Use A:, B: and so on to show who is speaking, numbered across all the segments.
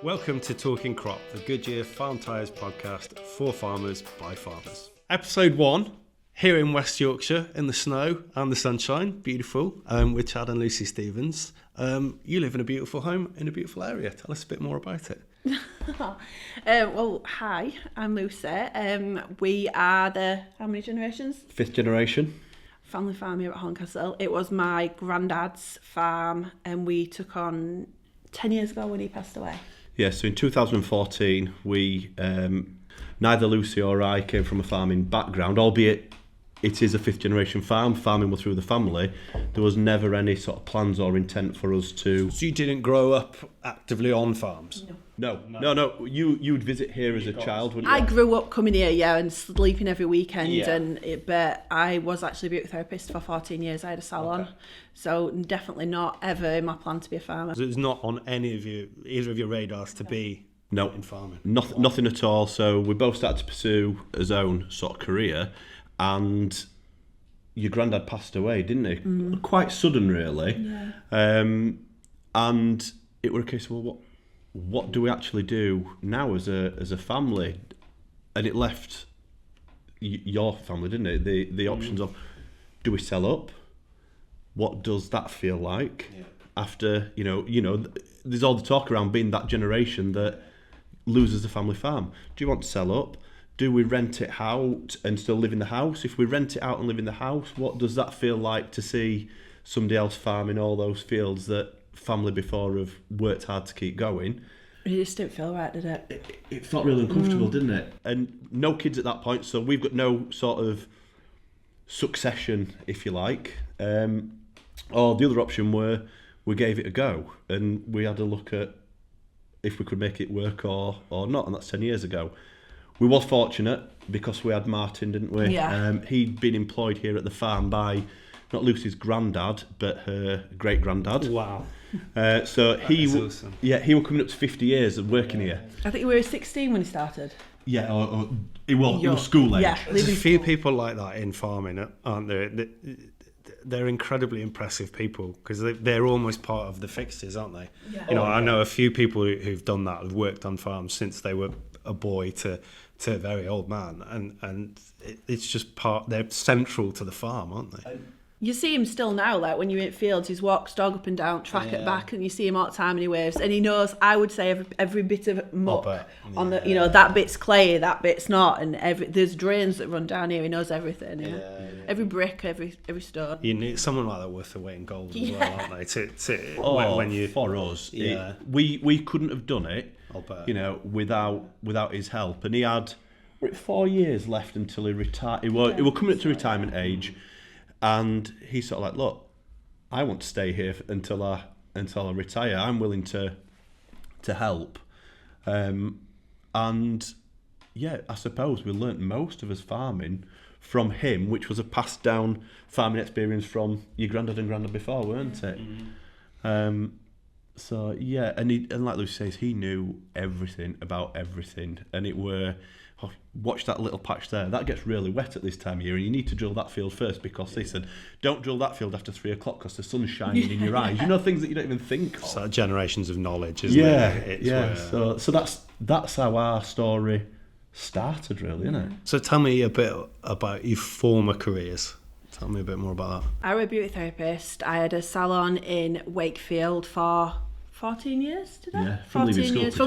A: Welcome to Talking Crop, the Goodyear Farm Tires podcast for farmers by farmers. Episode 1, here in West Yorkshire, in the snow and the sunshine, beautiful, with Chad and Lucy Stevens. You live in a beautiful home in a beautiful area. Tell us a bit more about it.
B: Well, hi, I'm Lucy. We are the, how many generations?
C: 5th generation.
B: Family farm here at Horncastle. It was my granddad's farm and we took on 10 years ago when he passed away.
C: Yeah, so in 2014, we, neither Lucy or I came from a farming background, albeit it is a 5th generation farm. Farming was through the family. There was never any sort of plans or intent for us to...
A: So you didn't grow up actively on farms?
C: No. You'd visit here as a child, wouldn't you?
B: I grew up coming here, and sleeping every weekend. But I was actually a beauty therapist for 14 years. I had a salon. Okay. So definitely not ever in my plan to be a farmer.
A: So it's not on either of your radars to be in farming?
C: Nothing at all. So we both started to pursue his own sort of career. And your granddad passed away, didn't he? Quite sudden, really.
B: Yeah.
C: And it was a case of, well, what do we actually do now as a family? And it left your family, didn't it? The options of, do we sell up? What does that feel like? Yeah. After, you know, there's all the talk around being that generation that loses the family farm. Do you want to sell up? Do we rent it out and still live in the house? If we rent it out and live in the house, what does that feel like to see somebody else farming all those fields that family before have worked hard to keep going?
B: It just didn't feel right, did it?
C: It felt really uncomfortable, didn't it? And no kids at that point, so we've got no sort of succession, if you like. Or the other option were we gave it a go and we had a look at if we could make it work or not, and that's 10 years ago. We were fortunate because we had Martin, didn't we?
B: Yeah.
C: He'd been employed here at the farm by not Lucy's granddad, but her great-granddad.
A: Wow.
C: So he was
A: awesome.
C: Yeah, he was coming up to 50 years of working here.
B: I think we were 16 when he started.
C: Yeah, or he was school age.
B: Yeah,
A: there's a few people like that in farming, aren't there? They're incredibly impressive people because they're almost part of the fixtures, aren't they? Yeah. I know a few people who've done that, have worked on farms since they were a boy to a very old man, and it's just they're central to the farm, aren't they?
B: You see him still now, like when you're in fields, he walks dog up and down, track at back, and you see him all the time and he waves, and he knows, I would say, every bit of muck on the, that bit's clay, that bit's not, and there's drains that run down here, he knows everything, every brick, every stone.
A: You need someone like that worth the weight in gold as well, aren't they? When you
C: for us, we couldn't have done it, without his help, and he had 4 years left until he retired. He was coming up to retirement age. And he's sort of like, look, I want to stay here until I retire. I'm willing to help. And yeah, I suppose we learnt most of us farming from him, which was a passed down farming experience from your granddad and granddad before, weren't it? Mm-hmm. So yeah, and like Lucy says, he knew everything about everything, and it were. Watch that little patch there. That gets really wet at this time of year, and you need to drill that field first because they said, don't drill that field after 3 o'clock because the sun's shining in your eyes. Things that you don't even think of.
A: So generations of knowledge, isn't it?
C: So that's how our story started, really, isn't it?
A: So tell me a bit about your former careers. Tell me a bit more about that.
B: I was a beauty therapist. I had a salon in Wakefield for 14 years, did I?
C: Yeah,
B: from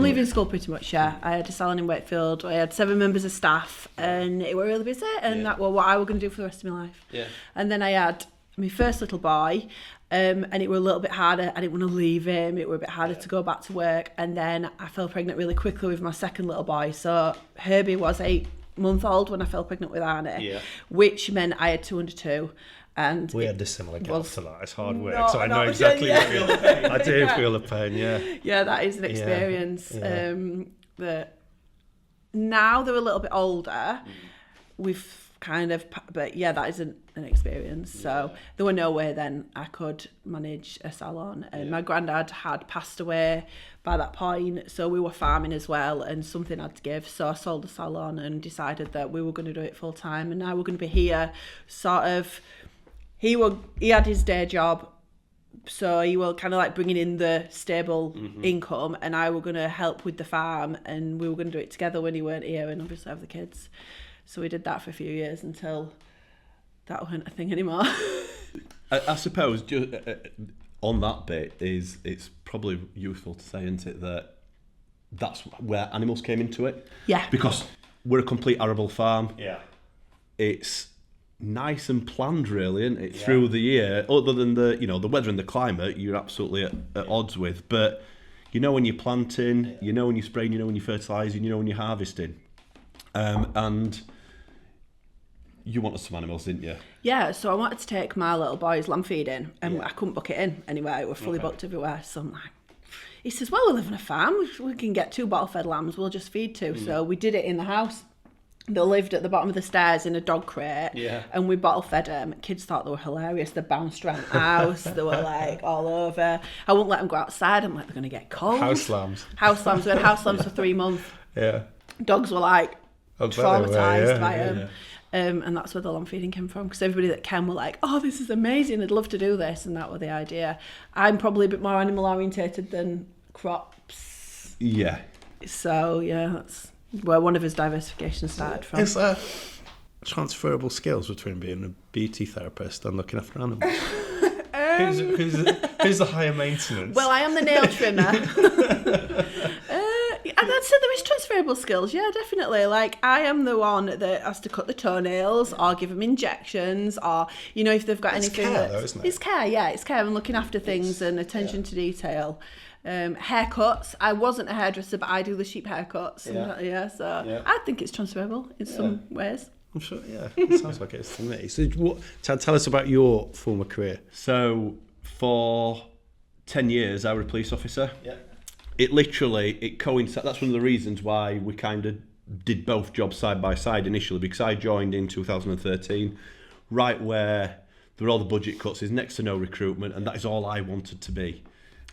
B: leaving school pretty much, yeah. I had a salon in Wakefield. I had 7 members of staff and it were really busy, and that was what I was going to do for the rest of my life. Yeah. And then I had my first little boy, and it was a little bit harder. I didn't want to leave him. It was a bit harder to go back to work. And then I fell pregnant really quickly with my second little boy. So Herbie was 8 months old when I fell pregnant with Arnie, which meant I had 2 under 2. And
A: we had a similar gap to that. It's hard work, so I know exactly what you feel the pain. I do feel the pain, yeah.
B: Yeah, that is an experience.
A: Yeah.
B: That now they're a little bit older, we've kind of, but yeah, that isn't an experience. So there were no way then I could manage a salon. And my granddad had passed away by that point, so we were farming as well, and something had to give. So I sold the salon and decided that we were going to do it full time, and now we're going to be here sort of. He had his day job So you were kind of like bringing in the stable income, and I were going to help with the farm, and we were going to do it together when he weren't here, and obviously have the kids. So we did that for a few years until that wasn't a thing anymore.
C: I suppose just, on that bit it's probably useful to say, isn't it, that that's where animals came into it.
B: Yeah.
C: Because we're a complete arable farm.
A: Yeah.
C: It's nice and planned, really, isn't it, through the year, other than the weather and the climate you're absolutely at odds with. But when you're planting, when you're spraying, when you're fertilising, when you're harvesting. And you wanted some animals, didn't you?
B: Yeah, so I wanted to take my little boy's lamb feeding, and I couldn't book it in anywhere. We're fully booked everywhere. So I'm like, he says, well, we live on a farm. We can get 2 bottle-fed lambs. We'll just feed 2. So we did it in the house. They lived at the bottom of the stairs in a dog crate, and we bottle-fed them. Kids thought they were hilarious. They bounced around the house. They were like all over. I wouldn't let them go outside. I'm like, they're going to get cold.
A: House lambs.
B: House lambs. We had house lambs for 3 months.
A: Yeah.
B: Dogs were like traumatised by them.
A: Yeah.
B: And that's where the lamb feeding came from, because everybody that came were like, oh, this is amazing, I'd love to do this, and that was the idea. I'm probably a bit more animal orientated than crops.
C: Yeah.
B: So, that's where one of his diversifications started from.
A: Is there transferable skills between being a beauty therapist and looking after animals? Who's the higher maintenance?
B: Well, I am the nail trimmer. And I'd say there is transferable skills, yeah, definitely. Like, I am the one that has to cut the toenails or give them injections, or, if they've got anything.
A: It's care, though, isn't it?
B: It's care, yeah. It's care and looking after things and attention to detail. Haircuts. I wasn't a hairdresser, but I do the sheep haircuts. So I think it's transferable in some ways.
A: I'm sure, it sounds like it is to me. So tell us about your former career.
C: So for 10 years, I was a police officer.
A: Yeah.
C: It coincided. That's one of the reasons why we kind of did both jobs side by side initially, because I joined in 2013, right where there were all the budget cuts, there's next to no recruitment, and that is all I wanted to be.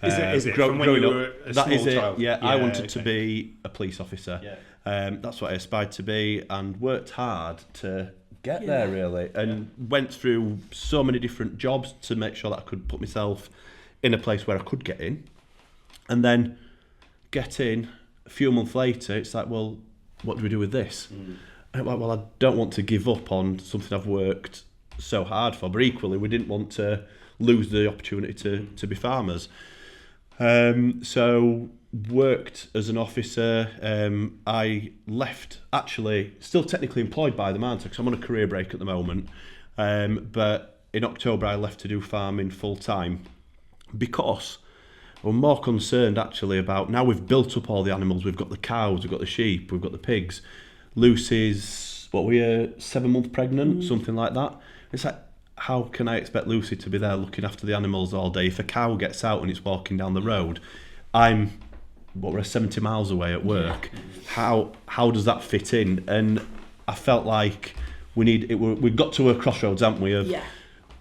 A: Is it from when you were a small child?
C: Yeah, I wanted to be a police officer. Yeah. That's what I aspired to be, and worked hard to get there, really, and went through so many different jobs to make sure that I could put myself in a place where I could get in. And then get in, a few months later, it's like, well, what do we do with this? And I'm like, well, I don't want to give up on something I've worked so hard for, but equally we didn't want to lose the opportunity to be farmers. So worked as an officer. I left, actually, still technically employed by them, aren't I? Because I'm on a career break at the moment. But in October I left to do farming full time, because we're more concerned actually about, now we've built up all the animals, we've got the cows, we've got the sheep, we've got the pigs. Lucy's, 7 months pregnant, something like that. It's like, how can I expect Lucy to be there looking after the animals all day? If a cow gets out and it's walking down the road, we're 70 miles away at work. How does that fit in? And I felt like we've got to a crossroads, haven't we, of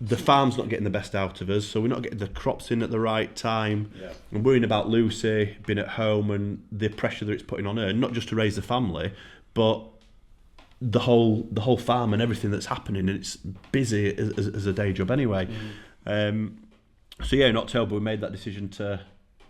C: the farm's not getting the best out of us, so we're not getting the crops in at the right time. I'm worrying about Lucy being at home and the pressure that it's putting on her, not just to raise the family, but the whole farm and everything that's happening, and it's busy as a day job anyway. So in October we made that decision to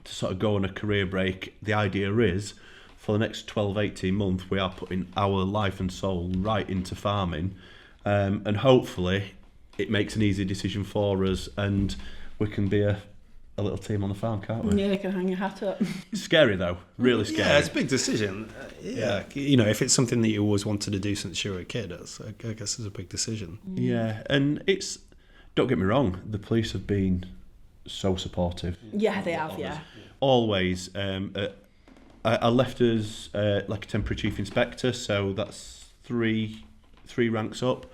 C: sort of go on a career break. The idea is, for the next 12-18 months, we are putting our life and soul right into farming, and hopefully it makes an easy decision for us, and we can be a little team on the farm, can't we?
B: Yeah, you can hang your hat up.
C: It's scary though, really scary.
A: Yeah, it's a big decision. If it's something that you always wanted to do since you were a kid, I guess it's a big decision.
C: Yeah, and don't get me wrong, the police have been so supportive.
B: Yeah, they have, yeah.
C: Always. I left as like a temporary chief inspector, so that's three ranks up.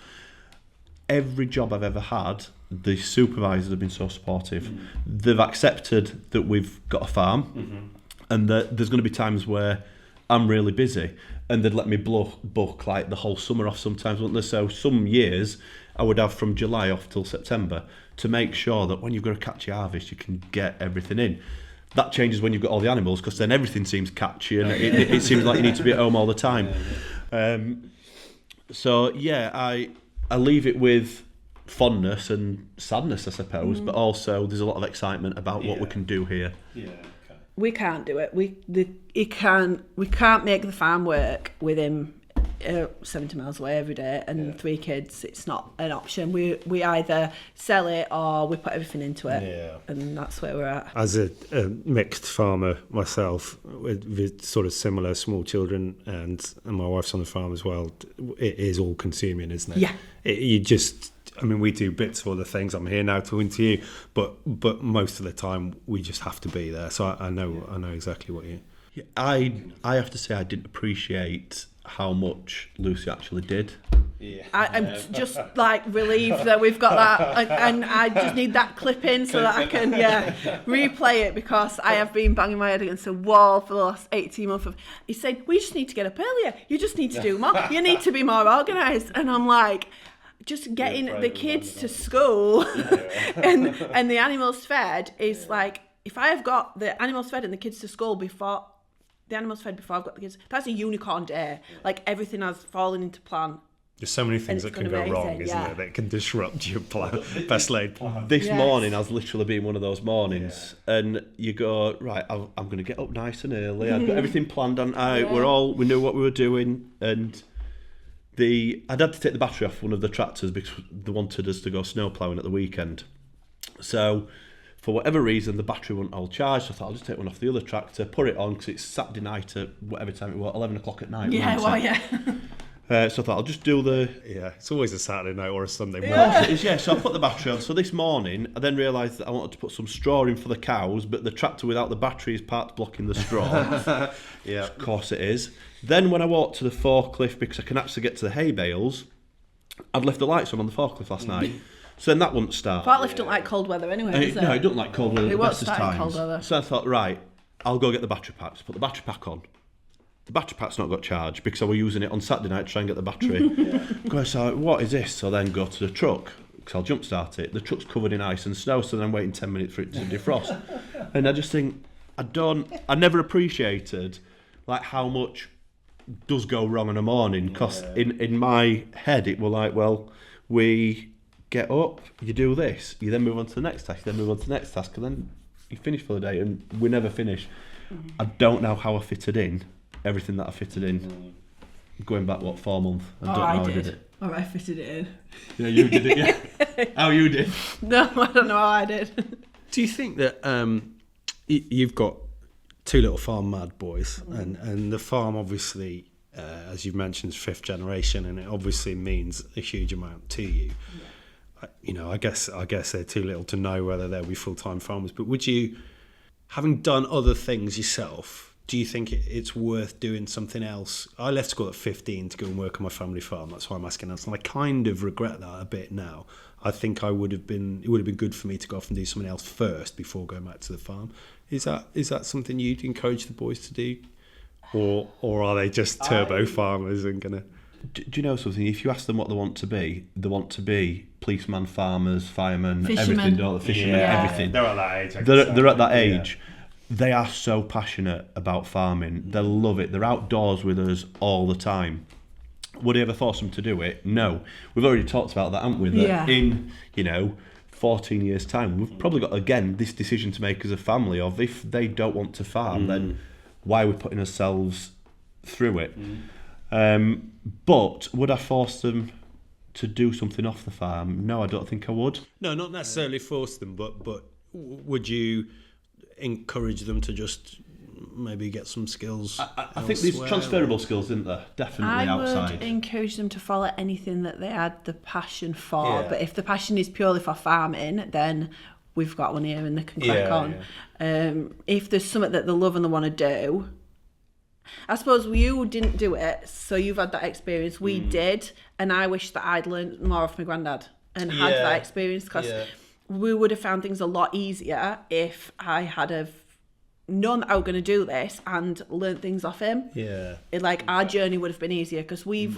C: Every job I've ever had, the supervisors have been so supportive. They've accepted that we've got a farm, and that there's going to be times where I'm really busy, and they'd let me book like the whole summer off sometimes, wouldn't they? So some years I would have from July off till September, to make sure that when you've got a catchy harvest, you can get everything in. That changes when you've got all the animals, because then everything seems catchy, and it seems like you need to be at home all the time. So yeah, I leave it with fondness and sadness, I suppose, but also there's a lot of excitement about what we can do here.
A: Yeah.
B: We can't do it. We can't make the farm work with him 70 miles away every day and 3 kids. It's not an option. We either sell it or we put everything into it, and that's where we're at.
A: As a mixed farmer myself, with sort of similar small children, and my wife's on the farm as well, it is all consuming, isn't it?
B: Yeah.
A: We do bits of other things. I'm here now talking to you, but most of the time we just have to be there. So I know exactly what you.
C: Yeah, I have to say I didn't appreciate how much Lucy actually did.
A: Yeah.
B: I'm just relieved that we've got that, and I just need that clip in so that I can replay it, because I have been banging my head against the wall for the last 18 months. He said, we just need to get up earlier. You just need to do more. You need to be more organised. And I'm like, just getting the kids to school and the animals fed is like, if I have got the animals fed and the kids to school before I've got the kids, that's a unicorn day. Like, everything has fallen into plan.
A: There's so many things that can go wrong, isn't there? That can disrupt your plan, best laid plan.
C: This morning has literally been one of those mornings, and you go, right, I'm going to get up nice and early. I've got everything planned and out. We knew what we were doing, and I'd had to take the battery off one of the tractors because they wanted us to go snow ploughing at the weekend. So, for whatever reason, the battery wasn't all charged. So I thought, I'll just take one off the other tractor, put it on, because it's Saturday night at whatever time it was, 11 o'clock at night.
B: So
C: I thought, I'll just do the...
A: Yeah, it's always a Saturday night or a Sunday morning.
C: Of course it is, yeah. So I put the battery on. So this morning, I then realised that I wanted to put some straw in for the cows, but the tractor without the battery is parked blocking the straw.
A: Yeah.
C: Of course it is. Then when I walked to the forklift, because I can actually get to the hay bales, I'd left the lights on the forklift last night. So then that wouldn't start.
B: Forklift don't like cold weather anyway, does it?
C: No, it doesn't like cold weather at the best of times.
B: Cold weather.
C: So I thought, right, I'll go get the battery pack. So put the battery pack on. The battery pack's not got charged because I was using it on Saturday night to try and get the battery. So what is this? So then go to the truck, because I'll jump start it. The truck's covered in ice and snow, so then I'm waiting 10 minutes for it to defrost. And I just think, I never appreciated like how much does go wrong in a morning, because in my head it was like, well, we get up, you do this, you then move on to the next task, and then you finish for the day, and we never finish. I don't know how I fitted in everything that I fitted in, going back 4 months. I don't know how I did it.
B: Or I fitted it in.
C: Yeah, you did it. Yeah. How you did?
B: No, I don't know how I did.
A: Do you think that you've got 2 little farm mad boys, and the farm obviously, as you've mentioned, is 5th generation, and it obviously means a huge amount to you. I guess they're too little to know whether they'll be full-time farmers, but would you, having done other things yourself, do you think it's worth doing something else? I left school at 15 to go and work on my family farm. That's why I'm asking that. And I kind of regret that a bit now. I think it would have been good for me to go off and do something else first before going back to the farm. Is that something you'd encourage the boys to do? Or are they just turbo farmers and gonna...
C: Do you know something? If you ask them what they want to be policemen, farmers, firemen,
B: fishermen.
C: Everything, fishermen, everything.
A: They're at that age.
C: They're at that age. Yeah. They are so passionate about farming. They love it. They're outdoors with us all the time. Would I ever force them to do it? No. We've already talked about that, haven't we? That in 14 years' time, we've probably got, again, this decision to make as a family of, if they don't want to farm, then why are we putting ourselves through it? But would I force them to do something off the farm? No, I don't think I would.
A: No, not necessarily force them, but would you encourage them to just maybe get some skills?
C: I think there's transferable skills, isn't there? Definitely outside.
B: I would encourage them to follow anything that they had the passion for. But if the passion is purely for farming, then we've got one here and they can crack on. If there's something that they love and they want to do, I suppose you didn't do it, so you've had that experience. We did, and I wish that I'd learned more off my granddad and had that experience, because we would have found things a lot easier if I had have known that I was going to do this and learned things off him. Our journey would have been easier, because we've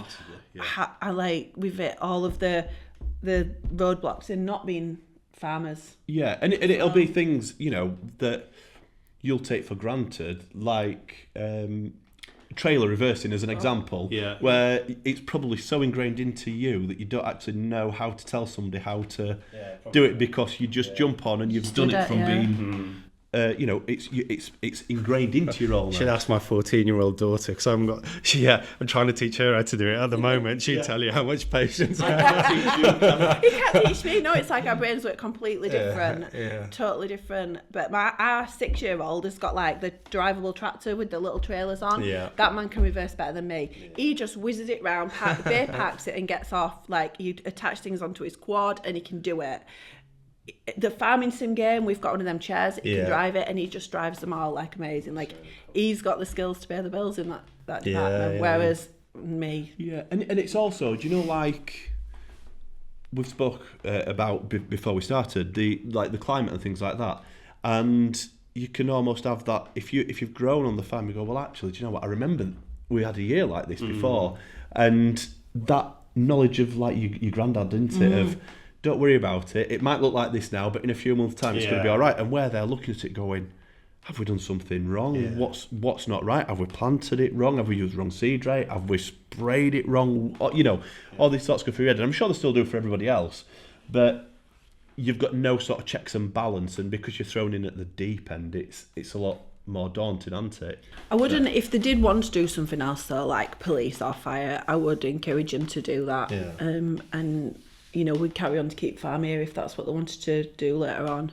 B: we've hit all of the roadblocks in not being farmers.
C: And it'll be things that you'll take for granted, like trailer reversing as an example, where it's probably so ingrained into you that you don't actually know how to tell somebody how to do it, because you just jump on and you've done it from being it's ingrained into your role.
A: Should ask my 14-year-old daughter, because I'm trying to teach her how to do it at the moment. She'd tell you how much patience I have.
B: You can't teach me. No, it's like our brains work completely different, totally different. But our 6-year-old has got like the drivable tractor with the little trailers on. That man can reverse better than me. He just whizzes it round, parks it and gets off. Like, you attach things onto his quad and he can do it. The farming sim game, we've got one of them chairs that he can drive it, and he just drives them all like amazing. Like, he's got the skills to pay the bills in that department, whereas me.
C: Yeah, and it's also, do you know, like we've spoke about before we started, the climate and things like that, and you can almost have that if you've grown on the farm, you go, well, actually, do you know what? I remember we had a year like this before, and that knowledge of like your granddad, didn't it? Of, don't worry about it. It might look like this now, but in a few months' time, it's going to be all right. And where they're looking at it going, have we done something wrong? Yeah. What's not right? Have we planted it wrong? Have we used wrong seed rate? Have we sprayed it wrong? You know, all these thoughts go through your head. And I'm sure they still do for everybody else. But you've got no sort of checks and balance. And because you're thrown in at the deep end, it's a lot more daunting, isn't it?
B: I wouldn't, if they did want to do something else, though, like police or fire, I would encourage them to do that. Yeah. And you know, we'd carry on to keep farm here if that's what they wanted to do later on.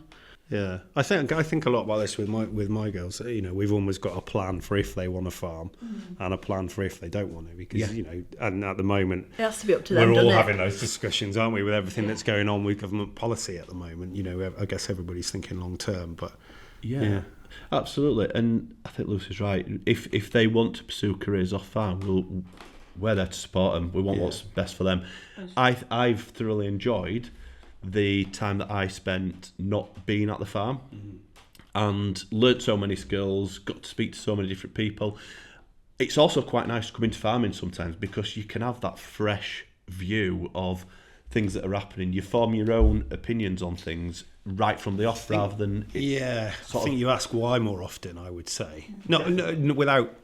A: Yeah, I think a lot about this with my girls. You know, we've almost got a plan for if they want to farm, and a plan for if they don't want to. Because you know, and at the moment,
B: it has to be up to them.
A: We're all having those discussions, aren't we, with everything that's going on with government policy at the moment. You know, I guess everybody's thinking long term, but
C: yeah. Absolutely. And I think Lucy's right. If they want to pursue careers off farm, we're there to support them. We want what's best for them. I've thoroughly enjoyed the time that I spent not being at the farm, and learnt so many skills, got to speak to so many different people. It's also quite nice to come into farming sometimes, because you can have that fresh view of things that are happening. You form your own opinions on things right from the off, rather than
A: I think you ask why more often, I would say. No, without,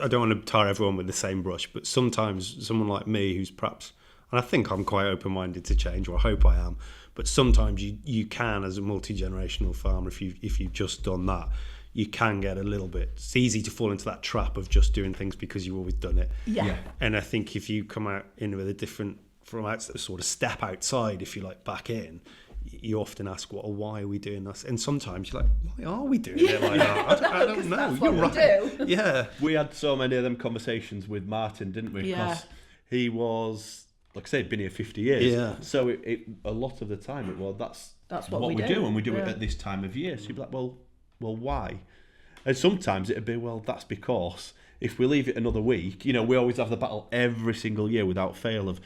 A: I don't want to tar everyone with the same brush, but sometimes someone like me who's perhaps, and I think I'm quite open-minded to change, or I hope I am, but sometimes you can, as a multi-generational farmer, if you've just done that, you can get a little bit, it's easy to fall into that trap of just doing things because you've always done it.
B: Yeah.
A: And I think if you come out in with a different, from outside, sort of step outside, if you like, back in, you often ask, well, why are we doing this? And sometimes you're like, why are we doing it like that? I don't know.
B: That's
A: You're
B: what
A: right.
B: We do.
A: Yeah.
C: We had so many of them conversations with Martin, didn't we? Because he was, like I said, been here 50 years.
A: Yeah.
C: So it a lot of the time it was, that's what we do, and we do it at this time of year. So you'd be like, well, why? And sometimes it'd be, well, that's because if we leave it another week, you know, we always have the battle every single year without fail of,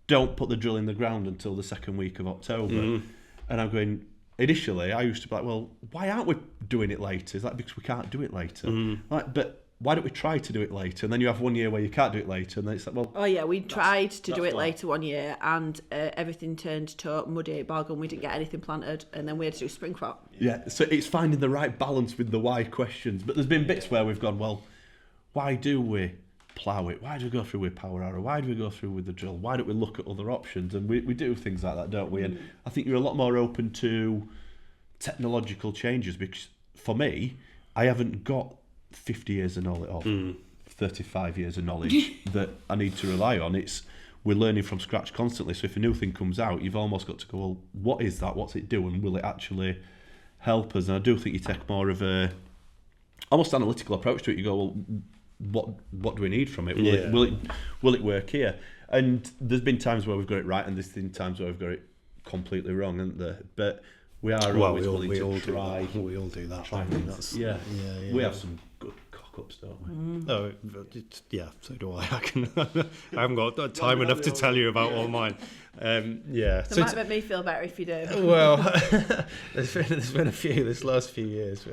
C: don't put the drill in the ground until the second week of October. And I'm going, initially, I used to be like, well, why aren't we doing it later? It's like, because we can't do it later. Like, but why don't we try to do it later? And then you have 1 year where you can't do it later, and then it's like, well...
B: Oh, yeah, we tried to do it later 1 year, and everything turned to muddy bog, and we didn't get anything planted, and then we had to do spring crop.
C: Yeah, so it's finding the right balance with the why questions. But there's been bits where we've gone, well, why do we plough it? Why do we go through with power arrow? Why do we go through with the drill? Why don't we look at other options? And we do things like that, don't we? And I think you're a lot more open to technological changes, because for me, I haven't got 50 years of knowledge, or 35 years of knowledge that I need to rely on. We're learning from scratch constantly. So if a new thing comes out, you've almost got to go, well, what is that? What's it do? And will it actually help us? And I do think you take more of a almost analytical approach to it. You go, well, what do we need from it? Will it work here? And there's been times where we've got it right, and there's been times where we've got it completely wrong, isn't there? But we are always willing to try.
A: We all do that.
C: Try things. Yeah. We have some good cock-ups, don't we?
A: Oh, so do I. I haven't got time enough to tell you about all mine.
B: It might make me feel better if you do.
A: Well, there's been a few this last few years.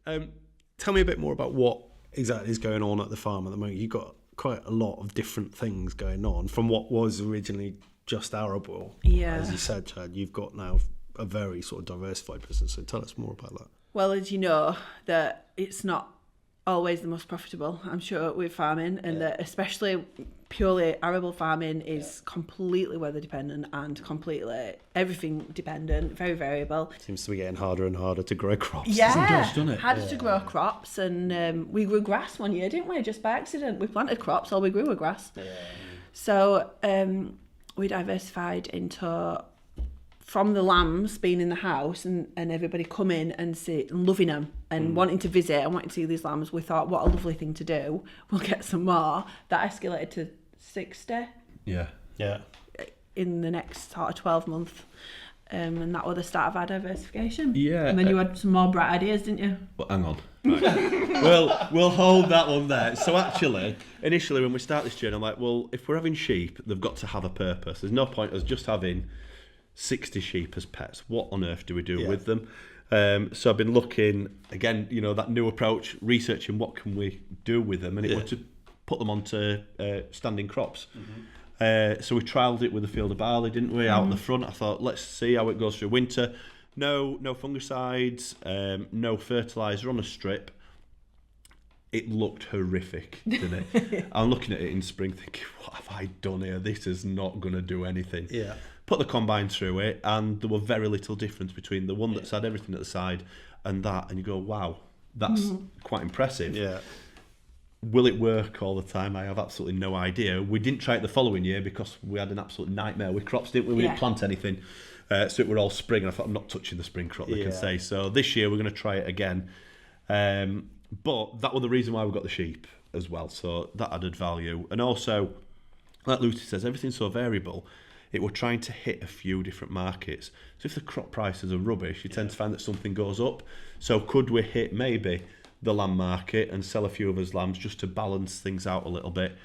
A: Tell me a bit more about what exactly is going on at the farm at the moment. You've got quite a lot of different things going on from what was originally just arable.
B: Yeah.
A: As you said, Chad, you've got now a very sort of diversified business. So tell us more about that.
B: Well, as you know, that it's not always the most profitable, I'm sure, with farming, and that especially purely arable farming is completely weather dependent and completely everything dependent, very variable.
A: Seems to be getting harder and harder to grow crops.
B: Yeah,
C: it does, doesn't it?
B: Harder to grow crops, and we grew grass one year, didn't we? Just by accident, we planted crops, all we grew were grass. Yeah. So we diversified into, from the lambs being in the house and everybody coming and loving them and wanting to visit and wanting to see these lambs, we thought, what a lovely thing to do. We'll get some more. That escalated to 60.
C: Yeah.
B: In the next sort of 12 months. And that was the start of our diversification.
C: Yeah.
B: And then you had some more bright ideas, didn't you?
C: Well, hang on. Right. we'll hold that one there. So actually, initially when we start this journey, I'm like, well, if we're having sheep, they've got to have a purpose. There's no point us just having 60 sheep as pets. What on earth do we do with them? So I've been looking, again, that new approach, researching what can we do with them, and it was to put them onto standing crops. So we trialled it with a field of barley, didn't we, out the front. I thought, let's see how it goes through winter. No fungicides, no fertiliser on a strip. It looked horrific, didn't it? I'm looking at it in spring thinking, what have I done here? This is not going to do anything.
A: Yeah.
C: Put the combine through it, and there were very little difference between the one that's had everything at the side and that, and you go, wow, that's quite impressive.
A: Yeah.
C: Will it work all the time? I have absolutely no idea. We didn't try it the following year because we had an absolute nightmare with crops, didn't we? We didn't plant anything. So it were all spring, and I thought, I'm not touching the spring crop, they can say. So this year we're going to try it again. But that was the reason why we got the sheep as well. So that added value. And also, like Lucy says, everything's so variable. It were trying to hit a few different markets. So if the crop prices are rubbish, you tend to find that something goes up. So could we hit maybe the lamb market and sell a few of us lambs just to balance things out a little bit?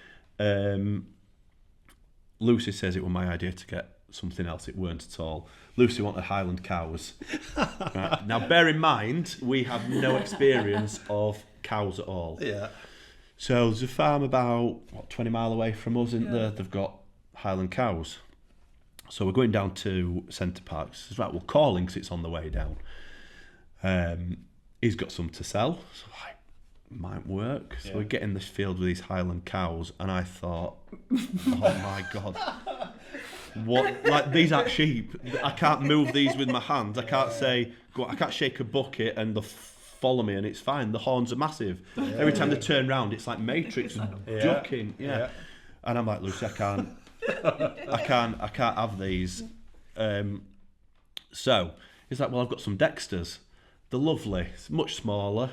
C: Lucy says it was my idea to get something else. It weren't at all. Lucy wanted Highland cows. Right. Now, bear in mind, we have no experience of cows at all.
A: Yeah.
C: So there's a farm about 20 mile away from us, isn't there? They've got Highland cows. So we're going down to Centre Park. He says, right, we'll call him because it's on the way down. He's got some to sell, so it might work. So we get in this field with these Highland cows, and I thought, oh my God. What? Like, these aren't sheep. I can't move these with my hands. I can't I can't shake a bucket and they'll follow me and it's fine. The horns are massive. Every time they turn round, it's like Matrix ducking. Yeah. And I'm like, Lucy, I can't have these. So he's like, well, I've got some Dexters. They're lovely. It's much smaller.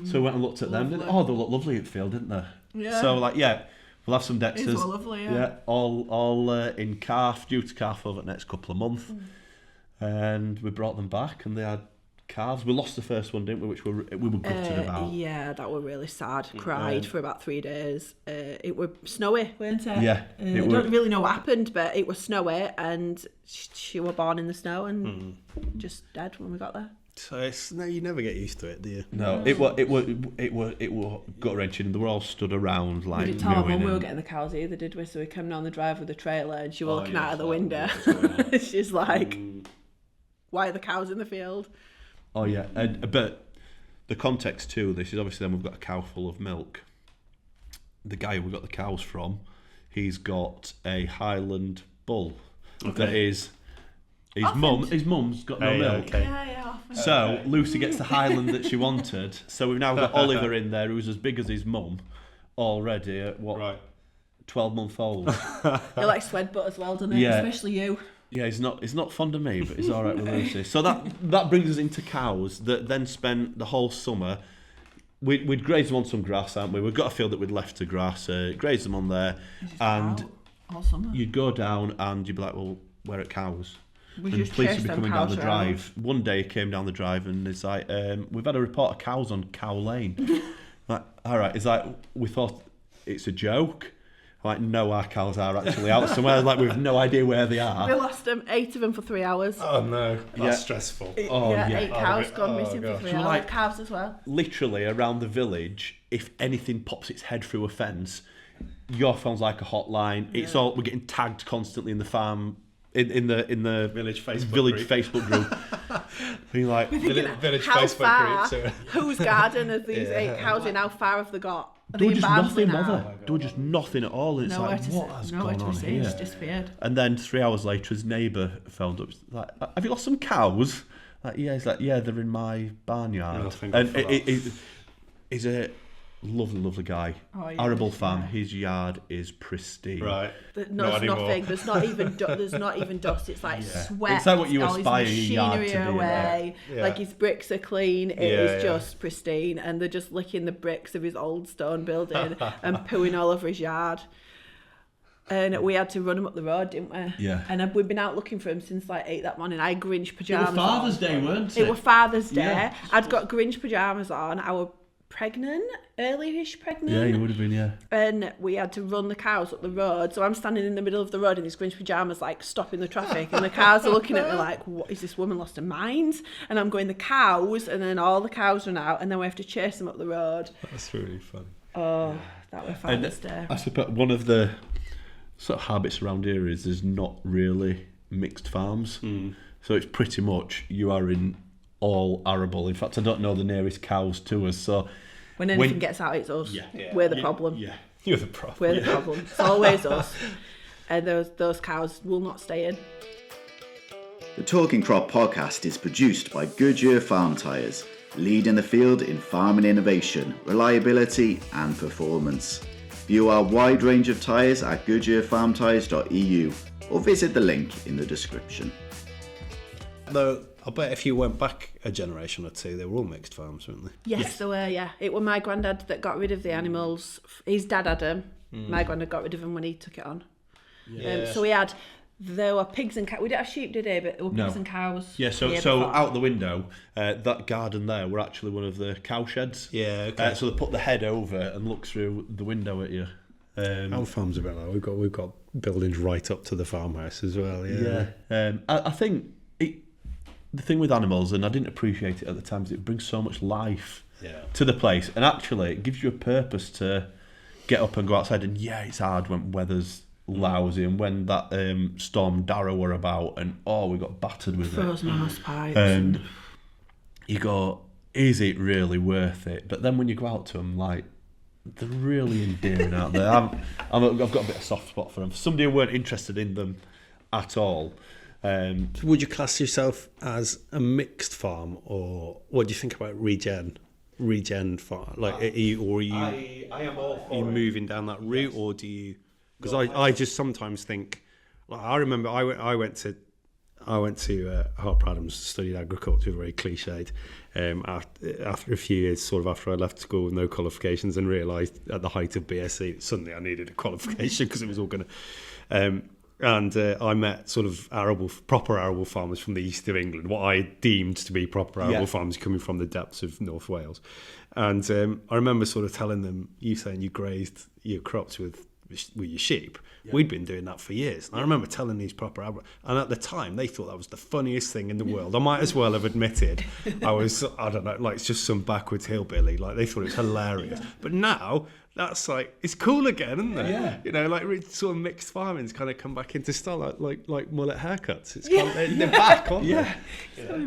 C: So we went and looked at them. They look lovely at the field, didn't they? Yeah. So we'll have some Dexters.
B: It's lovely,
C: all in calf, due to calf over the next couple of months. And we brought them back and they had calves. We lost the first one, didn't we? Which we were gutted about.
B: Yeah, that were really sad. Cried for about 3 days. It was snowy, weren't it?
C: Yeah.
B: I don't really know what happened, but it was snowy and she was born in the snow and just dead when we got there.
A: So you never get used to it, do you?
C: No, it was gut wrenching. They were all stood around like.
B: We didn't tell her when we were getting the cows either, did we? So we came down the drive with the trailer, and she was looking out of the window. She's like, "Why are the cows in the field?"
C: Oh yeah, but the context to this is obviously then we've got a cow full of milk. The guy who we got the cows from, he's got a Highland bull that is. His mum's got no milk.
A: Okay.
B: Yeah,
C: so Lucy gets the Highland that she wanted. So we've now got Oliver in there, who's as big as his mum already at 12-month old.
B: He likes Swedbutt as well, doesn't he?
C: Yeah.
B: Especially you.
C: Yeah, he's not fond of me, but he's all right with Lucy. So that brings us into cows that then spent the whole summer. We'd grazed them on some grass, hadn't we? We've got a field that we'd left to grass, grazed them on there, and
B: all summer.
C: You'd go down and you'd be like, well, where are cows?
B: We
C: And
B: just
C: police
B: chased
C: would be
B: them
C: coming down the
B: cows
C: drive. One day he came down the drive and it's like, we've had a report of cows on Cow Lane. Like, all right, it's like, we thought it's a joke. Like, no, our cows are actually out somewhere. Like, we've no idea where they are.
B: We lost them, 8 of them for 3 hours.
A: Oh no, that's stressful.
B: 8 cows gone missing for 3 hours.
C: Like,
B: calves as well.
C: Literally around the village, if anything pops its head through a fence, your phone's like a hotline. It's all, we're getting tagged constantly in the farm in the
A: village Facebook
C: group. Being like
A: village
B: how
A: Facebook
B: far,
A: group.
B: whose garden are these 8 cows in? How far have they got? Are
C: There
B: they
C: was
B: in
C: just
B: Barnsley
C: nothing,
B: now?
C: mother. There was just nothing at all. And it's
B: Nowhere
C: like,
B: to
C: what has
B: nowhere
C: gone
B: to
C: on
B: see.
C: here?
B: It's disappeared.
C: And then 3 hours later, his neighbour phoned up. Like, have you lost some cows? Like, yeah. He's like, yeah, they're in my barnyard. And he's a lovely guy.
B: Oh, yeah,
C: Arable farm. His yard is pristine.
A: Right.
B: No, it's nothing. There's not even there's not even dust. It's like sweat.
C: It's like what you
B: all his
C: aspire your yard
B: machinery
C: to be.
B: away.
A: Yeah.
B: Like his bricks are clean. It
A: Yeah,
B: is just pristine, and they're just licking the bricks of his old stone building and pooing all over his yard. And we had to run him up the road, didn't we?
C: Yeah.
B: And we've been out looking for him since like 8 that morning. I had Grinch pyjamas
C: It was Father's
B: on.
C: Day, weren't it?
B: It was Father's Day.
C: Yeah.
B: I'd got Grinch pyjamas on. I was pregnant, early-ish pregnant.
C: Yeah, you would have been, yeah.
B: And we had to run the cows up the road. So I'm standing in the middle of the road in these Grinch pyjamas, like stopping the traffic. And the cows are looking at me like, what, is this woman lost her mind? And I'm going, the cows. And then all the cows run out. And then we have to chase them up the road.
A: That's really funny.
B: Oh, that was Father's Day.
C: I suppose one of the sort of habits around here is there's not really mixed farms. So it's pretty much you are in all arable. In fact, I don't know the nearest cows to us. So
B: When anything gets out, it's us.
A: Yeah.
B: We're the problem.
C: Yeah.
A: You're the problem.
B: We're the problem. It's always us. And those cows will not stay in.
D: The Talking Crop podcast is produced by Goodyear Farm Tires, lead in the field in farming innovation, reliability and performance. View our wide range of tyres at goodyearfarmtires.eu or visit the link in the description.
A: Though I bet if you went back a generation or two, they were all mixed farms, weren't they?
B: Yes, they were, yeah. It was my granddad that got rid of the animals. His dad had them. My granddad got rid of them when he took it on. So there were pigs and cows. We didn't have sheep, did he? But there were pigs and cows.
C: Yeah, so out the window, that garden there were actually one of the cow sheds.
A: Yeah, okay.
C: So they put the head over and look through the window at you.
A: Our farm's a bit like we've got buildings right up to the farmhouse as well. Yeah.
C: I think the thing with animals, and I didn't appreciate it at the time, is it brings so much life to the place, and actually it gives you a purpose to get up and go outside. And it's hard when weather's lousy, and when that storm Darrow were about, and we got battered with
B: frozen horse pipes.
C: And you go, is it really worth it? But then when you go out to them, like, they're really endearing out there. I've got a bit of soft spot for them. For somebody who weren't interested in them at all.
A: Would you class yourself as a mixed farm, or what do you think about regen farm? Like, I am all for. Are you moving down that route, or do you? Because I just sometimes think. Like, I remember I went to Harper Adams, studied agriculture, very cliched. After a few years, sort of after I left school with no qualifications, and realised at the height of BSc, suddenly I needed a qualification because it was all going to. I met sort of proper arable farmers from the east of England, what I deemed to be proper arable farmers coming from the depths of North Wales. And I remember sort of telling them, you saying you grazed your crops with your sheep. We'd been doing that for years. And I remember telling these proper arable, and at the time they thought that was the funniest thing in the world. I might as well have admitted I don't know, like it's just some backwards hillbilly. Like they thought it was hilarious. But now that's like, it's cool again, isn't it?
C: Yeah.
A: You know, like sort of mixed farming's kind of come back into style, like mullet haircuts. It's kind of, they're back, aren't they?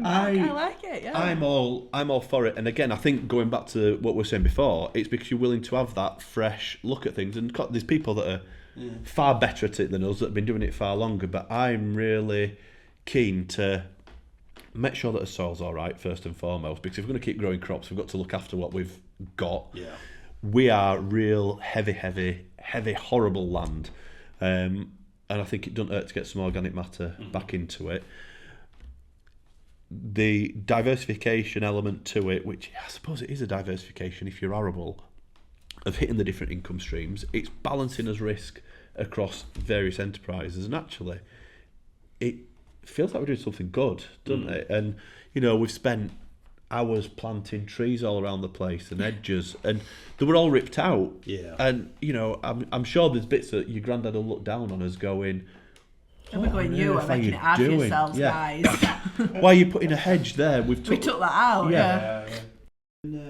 B: I like it, yeah.
C: I'm all for it. And again, I think going back to what we were saying before, it's because you're willing to have that fresh look at things. And there's people that are far better at it than us that have been doing it far longer. But I'm really keen to make sure that the soil's all right, first and foremost, because if we're going to keep growing crops, we've got to look after what we've got. Yeah. We are real heavy, horrible land. And I think it doesn't hurt to get some organic matter back into it. The diversification element to it, which I suppose it is a diversification if you're arable, of hitting the different income streams, it's balancing as risk across various enterprises. And actually, it feels like we're doing something good, doesn't it? And, we've spent hours planting trees all around the place and edges, and they were all ripped out. Yeah. And I'm sure there's bits that your granddad will look down on us going,
B: and we're going, you are making it hard for yourselves, guys.
C: Why are you putting a hedge there? We
B: took that out. Yeah.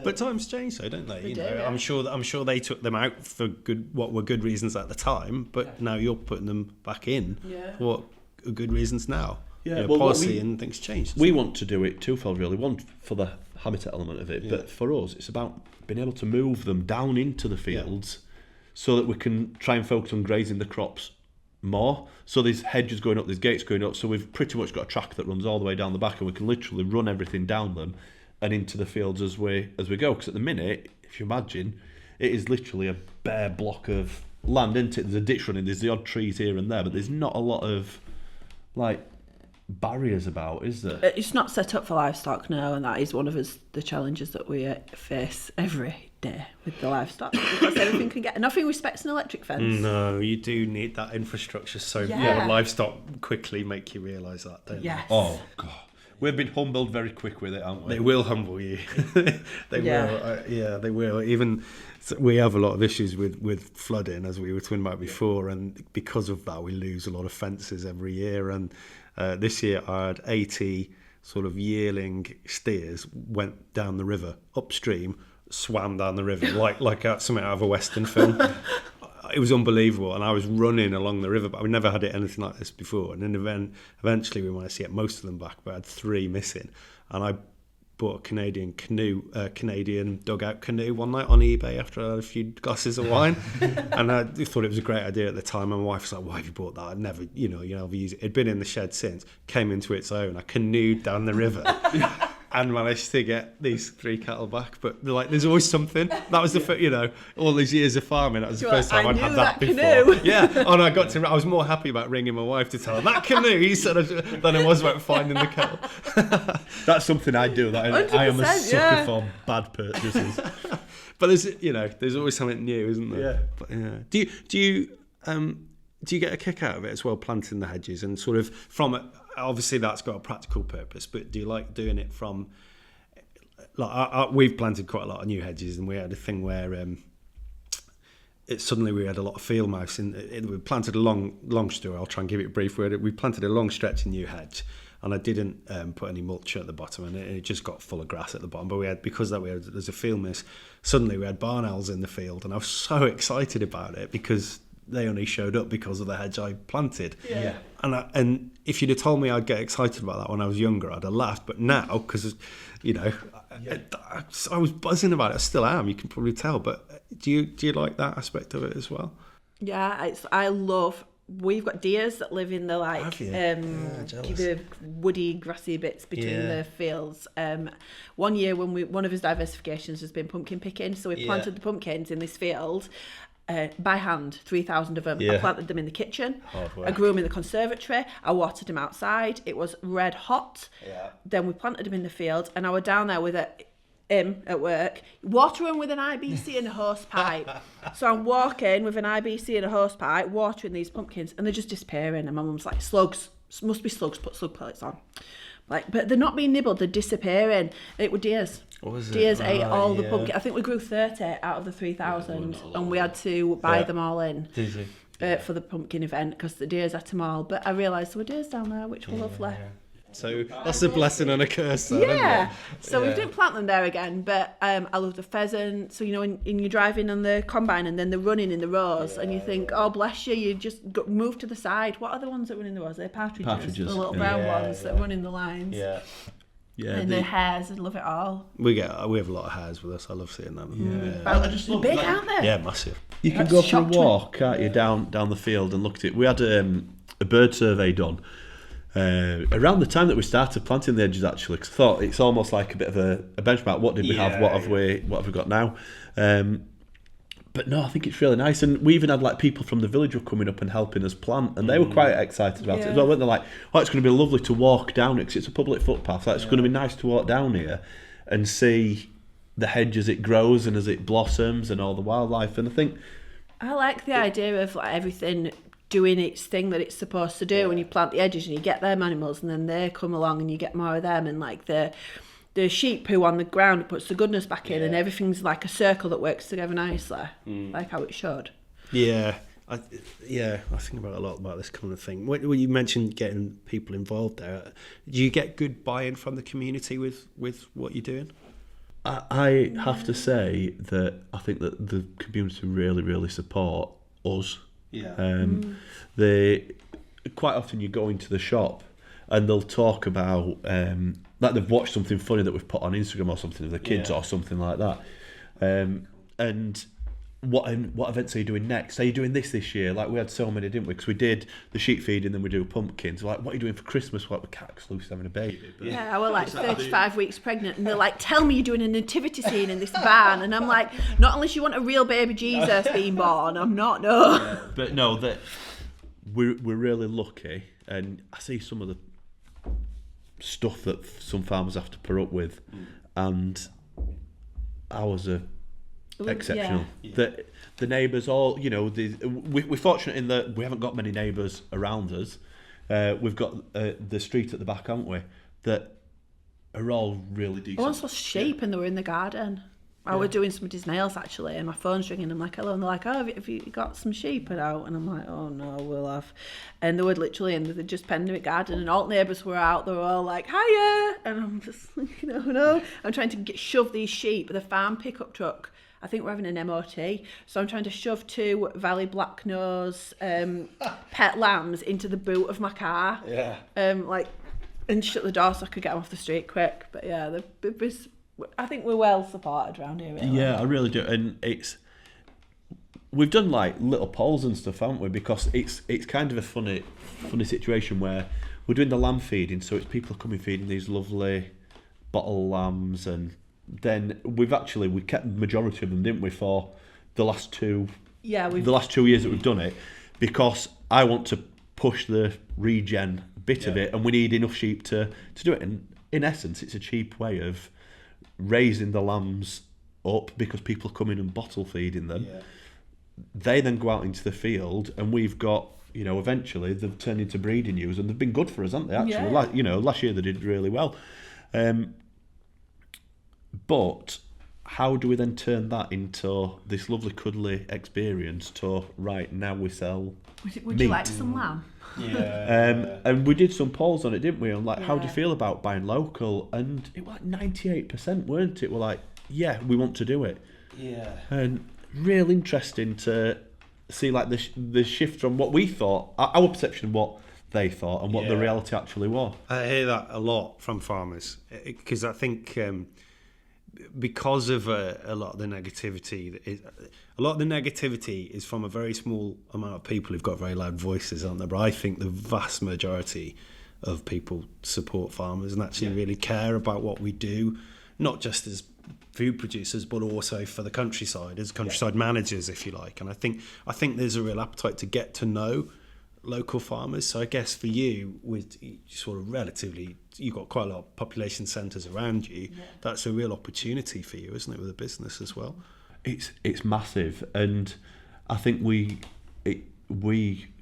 A: But times change, though, don't they?
B: Yeah.
A: I'm sure they took them out for what were good reasons at the time, but now you're putting them back in.
B: Yeah.
A: What good reasons now.
C: Yeah,
A: policy and things change.
C: We want to do it twofold, really. One, for the habitat element of it, but for us, it's about being able to move them down into the fields so that we can try and focus on grazing the crops more. So there's hedges going up, there's gates going up, so we've pretty much got a track that runs all the way down the back, and we can literally run everything down them and into the fields as we go. Because at the minute, if you imagine, it is literally a bare block of land, isn't it? There's a ditch running, there's the odd trees here and there, but there's not a lot of barriers about, is there?
B: It's not set up for livestock now, and that is one of the challenges that we face every day with the livestock, because everything can get, nothing respects an electric fence.
A: No, you do need that infrastructure. So livestock quickly make you realise that, don't
B: yes.
A: they?
C: Oh God, we've been humbled very quick with it, haven't we?
A: They will humble you. They will. They will. Even we have a lot of issues with flooding, as we were talking about before, and because of that, we lose a lot of fences every year. And this year, I had 80 sort of yearling steers went down the river upstream, swam down the river like something out of a Western film. It was unbelievable, and I was running along the river, but I've never had anything like this before. And then eventually we managed to get most of them back, but I had 3 missing. And I bought a Canadian dugout canoe one night on eBay after I had a few glasses of wine, and I thought it was a great idea at the time. And my wife was like, "Why have you bought that? I'd never, never use it." It'd been in the shed since, came into its own. I canoed down the river. And managed to get these 3 cattle back, but there's always something. That was all these years of farming. That was the first time I'd had that before. Canoe. Yeah, and I was more happy about ringing my wife to tell her that canoe than it was about finding the cattle.
C: That's something I do. That I am a sucker for bad purchases.
A: But there's always something new, isn't there?
C: Yeah.
A: But, yeah. Do you get a kick out of it as well, planting the hedges and sort of from it? Obviously, that's got a practical purpose, but do you like doing it from? We've planted quite a lot of new hedges, and we had a thing where suddenly we had a lot of field mouse. We planted a long story. I'll try and give it a brief word. We planted a long stretch of new hedge, and I didn't put any mulch at the bottom, and it just got full of grass at the bottom. But there's a field mouse. Suddenly we had barn owls in the field, and I was so excited about it because they only showed up because of the hedge I planted.
B: Yeah.
A: And if you'd have told me I'd get excited about that when I was younger, I'd have laughed. But now, because I was buzzing about it. I still am. You can probably tell. But do you like that aspect of it as well?
B: Yeah, I love. We've got deers that live in the the woody, grassy bits between the fields. One year one of his diversifications has been pumpkin picking, so we planted the pumpkins in this field. By hand, 3,000 of them. I planted them in the kitchen. I grew them in the conservatory. I watered them outside. It was red hot. Then we planted them in the field, and I was down there with him at work, watering with an IBC and a hose pipe. So I'm walking with an IBC and a hose pipe, watering these pumpkins, and they're just disappearing. And my mum's like, slugs. Must be slugs, put slug pellets on. But they're not being nibbled, they're disappearing. It were deers. Deers ate all the pumpkin. I think we grew 30 out of the 3,000, and we had to buy them all in for the pumpkin event because the deers ate them all. But I realised there were deers down there, which were lovely.
A: So that's a blessing and a curse, though,
B: isn't it? So we didn't plant them there again, but I love the pheasant. So when you're driving on the combine and then they're running in the rows, and you think, oh bless you, you just move to the side. What are the ones that run in the rows? They're partridges. The little brown ones that run in the lines. And the hares, I love it all.
A: We have a lot of hares with us. I love seeing them.
B: I just love big, aren't they?
A: Yeah, massive.
C: You can go for a walk, can't you, down the field and look at it. We had a bird survey done around the time that we started planting the hedges, actually, because I thought it's almost like a bit of a benchmark. What did we have? What have we got now? But no, I think it's really nice. And we even had people from the village were coming up and helping us plant, and they were quite excited about it as well. Weren't they like, oh, it's going to be lovely to walk down it because it's a public footpath. It's going to be nice to walk down here and see the hedge as it grows and as it blossoms and all the wildlife. And I think
B: I like the idea of everything doing its thing that it's supposed to do when you plant the edges and you get them animals and then they come along and you get more of them, and the sheep poo on the ground puts the goodness back in, and everything's like a circle that works together nicely, like how it should.
A: I think about a lot about this kind of thing. When you mentioned getting people involved there, do you get good buy-in from the community with what you're doing?
C: I have to say that I think that the community really, really support us. quite often you go into the shop and they'll talk about like they've watched something funny that we've put on Instagram or something of the kids or something like that, and what events are you doing next? Are you doing this year? Like we had so many, didn't we? Because we did the sheep feeding, then we do pumpkins. Like, what are you doing for Christmas? What, we can't, because Lucy's having a baby. But
B: I was like 35 weeks pregnant, and they're like, tell me you're doing a nativity scene in this barn, and I'm like, not unless you want a real baby Jesus being born. I'm not, no.
C: Yeah. But no, that we're really lucky, and I see some of the stuff that some farmers have to put up with, and ours are exceptional. The neighbours all, we're fortunate in that we haven't got many neighbours around us. We've got the street at the back, haven't we, that are all really decent.
B: I once lost sheep and they were in the garden. I was doing somebody's nails actually, and my phone's ringing. I'm like, hello, and they're like, oh, have you got some sheep out? And I'm like, oh no, we'll have. And they were literally in the just pandemic garden, and all neighbours were out. They were all like, hiya, and I'm just like, no. I'm trying to shove these sheep. The farm pickup truck, I think we're having an MOT, so I'm trying to shove 2 Valley Black Nose pet lambs into the boot of my car. Yeah. And shut the door so I could get them off the street quick. But yeah, I think we're well supported around here. Really.
C: Yeah, I really do, and we've done like little polls and stuff, haven't we? Because it's kind of a funny situation where we're doing the lamb feeding, so it's people coming feeding these lovely bottle lambs, and then we kept the majority of them, didn't we, for the last 2 the last 2 years that we've done it, because I want to push the regen bit of it, and we need enough sheep to do it. And in essence, it's a cheap way of raising the lambs up, because people are coming and bottle feeding them. They then go out into the field, and we've got, eventually they've turned into breeding ewes, and they've been good for us, haven't they, actually? Last year they did really well. But how do we then turn that into this lovely cuddly experience to, right, now we sell
B: Would
C: meat?
B: You like some lamb?
C: And we did some polls on it, didn't we? On like, how do you feel about buying local? And it was like 98%, weren't it? We're like, yeah, we want to do it. Yeah. And real interesting to see like the shift from what we thought, our perception of what they thought, and what the reality actually was.
A: I hear that a lot from farmers, because I think because of a lot of the negativity, is from a very small amount of people who've got very loud voices, aren't there? But I think the vast majority of people support farmers and actually really care about what we do, not just as food producers, but also for the countryside, as countryside managers, if you like. And I think there's a real appetite to get to know local farmers. So I guess for you, with sort of relatively, you've got quite a lot of population centres around you, that's a real opportunity for you, isn't it, with a business as well?
C: It's massive, and I think we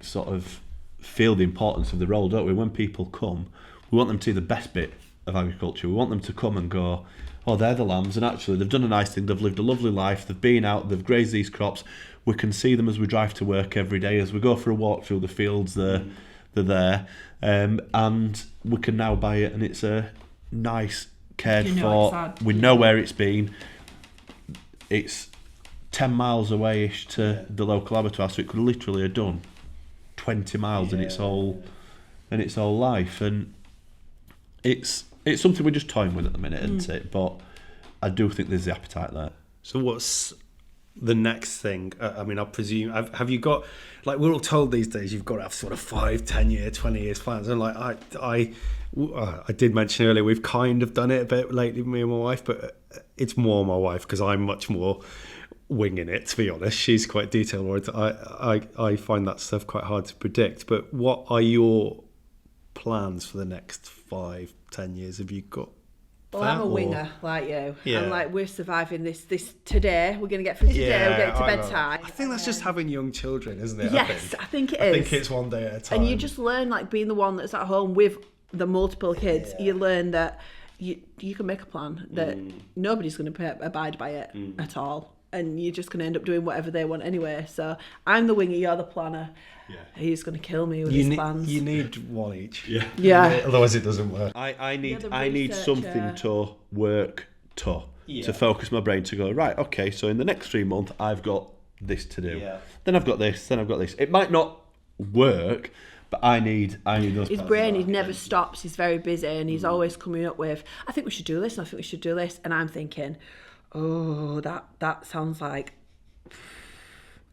C: sort of feel the importance of the role, don't we? When people come, we want them to see the best bit of agriculture. We want them to come and go, oh, they're the lambs, and actually they've done a nice thing, they've lived a lovely life, they've been out, they've grazed these crops. We can see them as we drive to work every day, as we go for a walk through the fields, they're there, and we can now buy it, and it's a nice, cared for, we know where it's been. It's 10 miles away-ish to the local abattoir, so it could literally have done 20 miles in its whole life, and it's something we're just toying with at the minute, isn't it? But I do think there's the appetite there.
A: So what's the next thing? I mean, I presume, have you got, like, we're all told these days you've got to have sort of 5, 10 year, 20 years plans, and like I did mention earlier, we've kind of done it a bit lately, me and my wife, but it's more my wife, because I'm much more winging it, to be honest. She's quite detail oriented. I find that stuff quite hard to predict. But what are your plans for the next 5, 10 years? Have you got?
B: Well, I'm a winger like you. Yeah. I'm like, we're surviving this today. We're going to get through today. We're getting to bedtime.
A: I think that's just having young children, isn't it?
B: Yes, I think it is.
A: I think it's one day at a time.
B: And you just learn, like, being the one that's at home with the multiple kids. You learn that you can make a plan that nobody's going to abide by it at all, and you're just going to end up doing whatever they want anyway. So I'm the winger, you're the planner. Yeah. He's going to kill me with his plans.
A: You need one each.
B: Yeah.
A: Otherwise it doesn't work.
C: I need something to work to focus my brain to go, right, okay, so in the next 3 months I've got this to do. Yeah. Then I've got this, then I've got this. It might not work, But I need those.
B: His brain, he never stops. He's very busy, and he's always coming up with, I think we should do this, and I think we should do this. And I'm thinking, oh, that sounds like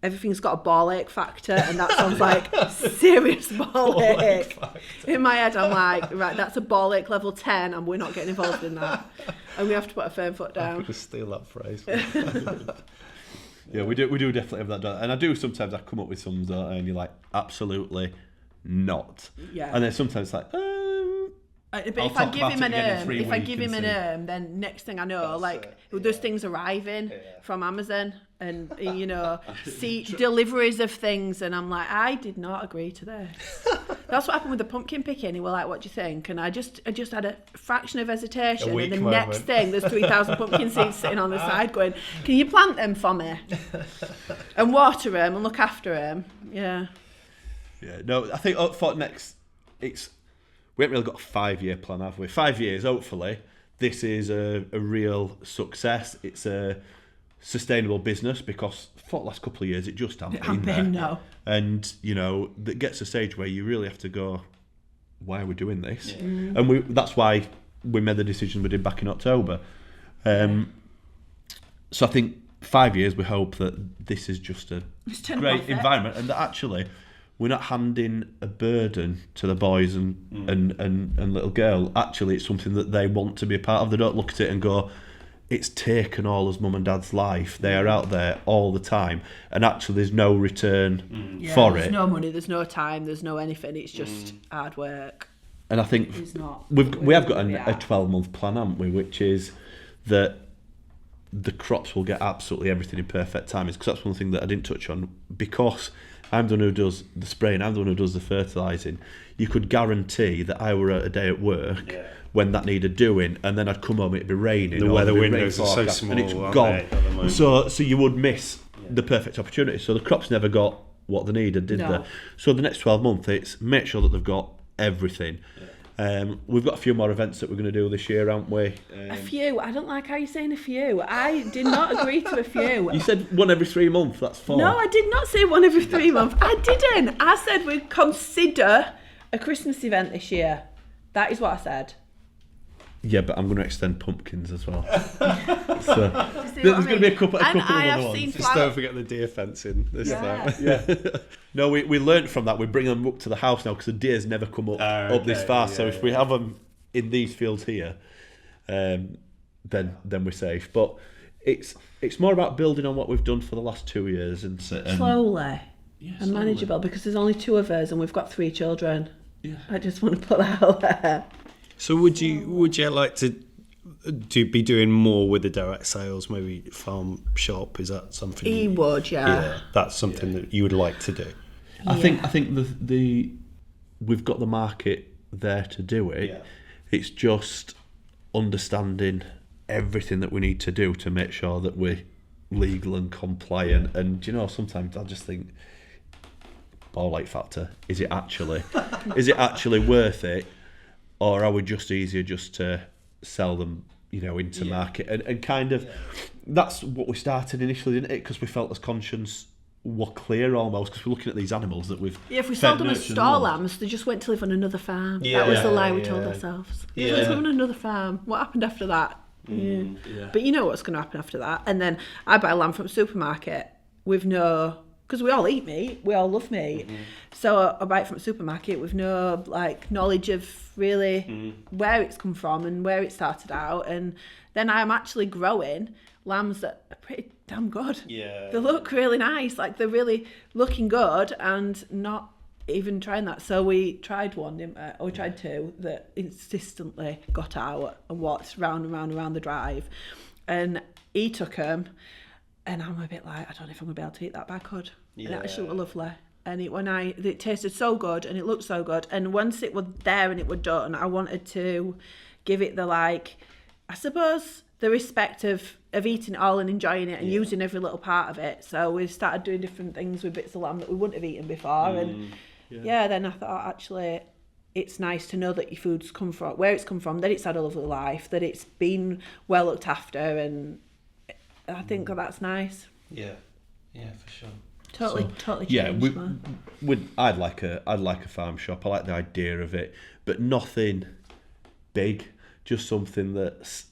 B: everything's got a ball ache factor, and that sounds like serious ball ache. In my head, I'm like, right, that's a ball ache level 10, and we're not getting involved in that. And we have to put a firm foot down.
A: I could just steal that phrase.
C: Yeah, we do definitely have that done. And I do sometimes, I come up with some, and you're like, absolutely not.
B: Yeah.
C: And then sometimes it's like,
B: but if I give him an arm, then next thing I know, there's things arriving from Amazon, and deliveries of things, and I'm like, I did not agree to this. That's what happened with the pumpkin picking. He was like, what do you think? And I just had a fraction of hesitation, and the next thing, there's 3,000 pumpkin seeds sitting on the side going, can you plant them for me? And water them and look after them. Yeah.
C: Yeah, no, I think for next, we haven't really got a 5-year plan, have we? 5 years, hopefully. This is a real success. It's a sustainable business, because for the last couple of years it just hasn't been there. No. And that gets to a stage where you really have to go, why are we doing this? Yeah. And that's why we made the decision we did back in October. So I think 5 years, we hope that this is just a great environment, and that actually we're not handing a burden to the boys and little girl. Actually, it's something that they want to be a part of. They don't look at it and go, it's taken all as mum and dad's life. They are out there all the time, and actually there's no return for it.
B: There's no money, there's no time, there's no anything. It's just hard work.
C: And I think we have got a 12-month plan, haven't we? Which is that the crops will get absolutely everything in perfect timing. Because that's one thing that I didn't touch on. Because I'm the one who does the spraying, I'm the one who does the fertilising. You could guarantee that I were a day at work when that needed doing, and then I'd come home, it'd be raining.
A: The weather windows are so small,
C: and it's gone. So you would miss the perfect opportunity. So the crops never got what they needed, did they? So the next 12 months, it's make sure that they've got everything. We've got a few more events that we're going to do this year, haven't we?
B: A few. I don't like how you're saying a few. I did not agree to a few.
C: You said one every 3 months. That's 4.
B: No, I did not say one every 3 months. I didn't. I said we'd consider a Christmas event this year. That is what I said.
C: Yeah, but I'm going to extend pumpkins as well. So there's going to be a couple of other ones.
A: Just don't forget the deer fencing this time.
C: Yeah. No, we learnt from that. We bring them up to the house now, because the deer's never come up this far. So if we have them in these fields here, then we're safe. But it's more about building on what we've done for the last 2 years and
B: slowly and manageable, because there's only 2 of us and we've got 3 children. Yeah. I just want to put that out there.
A: So would you like to be doing more with the direct sales, maybe farm shop? Is that something?
B: He would,
A: yeah. That's something that you would like to do.
C: I think the we've got the market there to do it. Yeah. It's just understanding everything that we need to do to make sure that we're legal and compliant. And sometimes I just think, ball ache factor. Is it actually worth it? Or are we just easier just to sell them, into market? And kind of, that's what we started initially, didn't it? Because we felt as conscience were clear almost, because we're looking at these animals that we've
B: if we sold them as store lambs, they just went to live on another farm. That was the lie we told ourselves. They live on another farm. What happened after that? But you know what's going to happen after that. And then I buy lamb from a supermarket with no... Because we all eat meat, we all love meat. So I buy it from a supermarket with no knowledge of really where it's come from and where it started out. And then I'm actually growing lambs that are pretty damn good. Yeah. They look really nice, they're really looking good, and not even trying that. So we tried one, didn't we? Or we tried 2 that insistently got out and walked round and round and round the drive. And he took them. And I'm a bit like, I don't know if I'm going to be able to eat that, but I could. Yeah. And it actually was lovely. And it tasted so good and it looked so good. And once it was there and it was done, I wanted to give it the I suppose, the respect of eating it all and enjoying it and using every little part of it. So we started doing different things with bits of lamb that we wouldn't have eaten before. And then I thought, actually, it's nice to know that your food's come from, where it's come from, that it's had a lovely life, that it's been well looked after, and I think that's nice.
A: Yeah, for sure.
B: Totally changed.
C: I'd like a farm shop. I like the idea of it, but nothing big. Just something that's